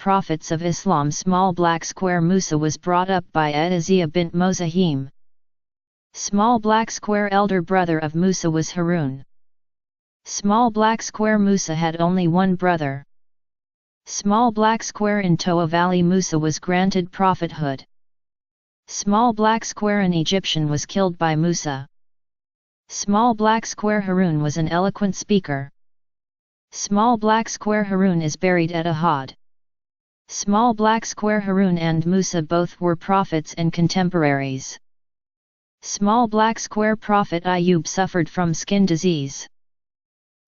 prophets of Islam. Small black square Musa was brought up by Adazia bint Mozahim. Small black square elder brother of Musa was Harun. Small black square Musa had only one brother. Small black square in Toa Valley Musa was granted prophethood. Small black square an Egyptian was killed by Musa. Small black square Harun was an eloquent speaker. Small black square Harun is buried at Ahad. Small black square Harun and Musa both were prophets and contemporaries. Small black square Prophet Ayub suffered from skin disease.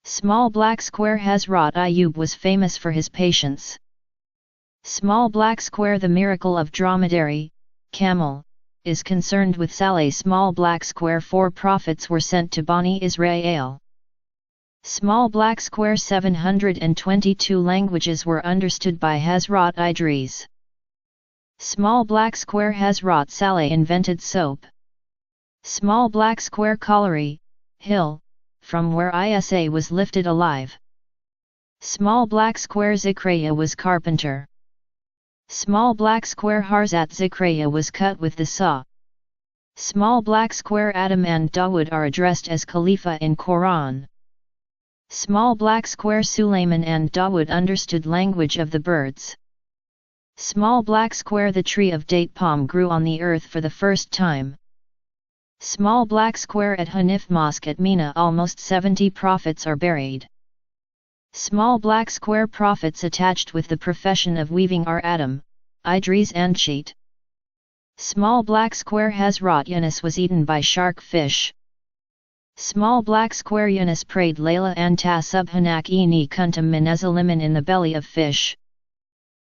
Small black square Hazrat Ayub was famous for his patience. Small black square the miracle of dromedary, camel, is concerned with Saleh. Small black square 4 prophets were sent to Bani Israel. Small black square 722 languages were understood by Hazrat Idris. Small black square Hazrat Saleh invented soap. Small black square Colliery, hill, from where Isa was lifted alive. Small black square Zikriya was carpenter. Small black square Hazrat Zikriya was cut with the saw. Small black square Adam and Dawood are addressed as Khalifa in Quran. Small black square Sulaiman and Dawood understood language of the birds. Small black square the tree of date palm grew on the earth for the first time. Small black square at Hanif Mosque at Mina almost 70 prophets are buried. Small black square prophets attached with the profession of weaving are Adam, Idris and Cheat. Small black square Hazrat Yunus was eaten by shark fish. Small black square Yunus prayed Layla anta subhanak ini kuntum minazalimin in the belly of fish.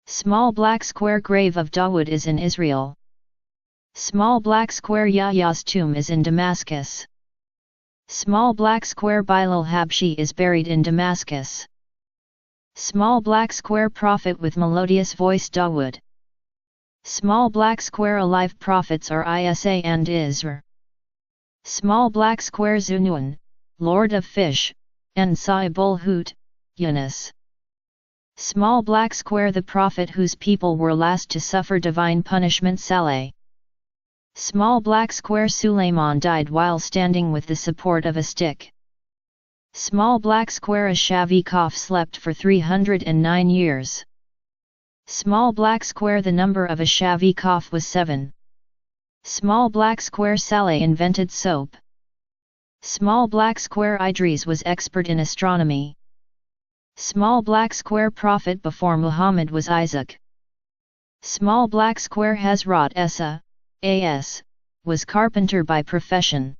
Small black square grave of Dawood is in Israel. Small black square Yahya's tomb is in Damascus. Small black square Bilal Habshi is buried in Damascus. Small black square prophet with melodious voice Dawood. Small black square alive prophets are Isa and Isra. Small black square Zunun, Lord of Fish, and Sahibul Hut, Yunus. Small black square the prophet whose people were last to suffer divine punishment Saleh. Small black square Suleiman died while standing with the support of a stick. Small black square Ashavikov slept for 309 years. Small black square the number of Ashavikov was 7. Small black square Saleh invented soap. Small black square Idris was expert in astronomy. Small black square prophet before Muhammad was Isaac. Small black square Hazrat S.A.W, was carpenter by profession.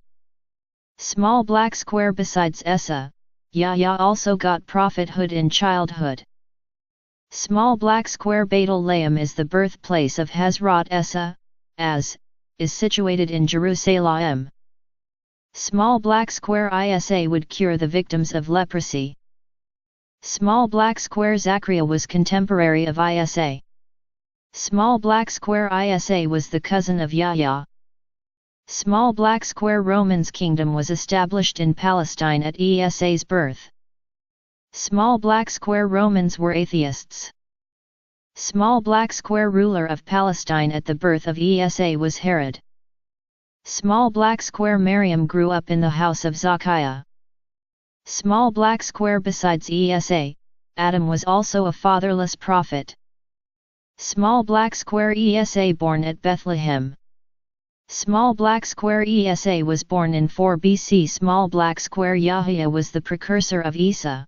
Small black square besides S.A.W, Yahya also got prophethood in childhood. Small black square Beit-ul-Laim is the birthplace of Hazrat S.A.W, is situated in Jerusalem. Small black square Isa would cure the victims of leprosy. Small black square Zachariah was contemporary of Isa. Small black square Isa was the cousin of Yahya. Small black square Roman's kingdom was established in Palestine at Isa's birth. Small black square Romans were atheists. Small black square ruler of Palestine at the birth of Isa was Herod. Small black square Maryam grew up in the house of Zachariah. Small black square besides Isa, Adam was also a fatherless prophet. Small black square Isa born at Bethlehem. Small black square Isa was born in 4 BC. Small black square Yahya was the precursor of Isa.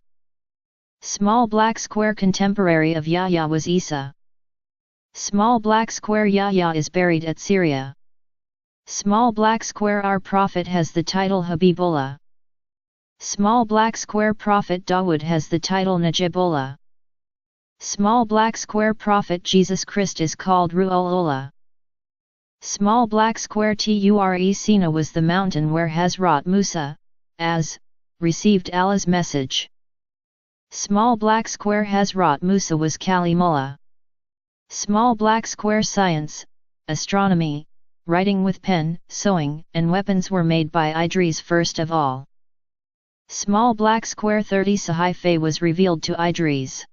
Small black square contemporary of Yahya was Isa. Small black square Yahya is buried at Syria. Small black square our prophet has the title Habibullah. Small black square prophet Dawood has the title Najibullah. Small black square prophet Jesus Christ is called Ru'ulullah. Small black square Ture Sina was the mountain where Hazrat Musa, received Allah's message. Small black square Hazrat Musa was Kalimullah. Small black square science, astronomy, writing with pen, sewing, and weapons were made by Idris first of all. Small black square 30 Sahifah was revealed to Idris.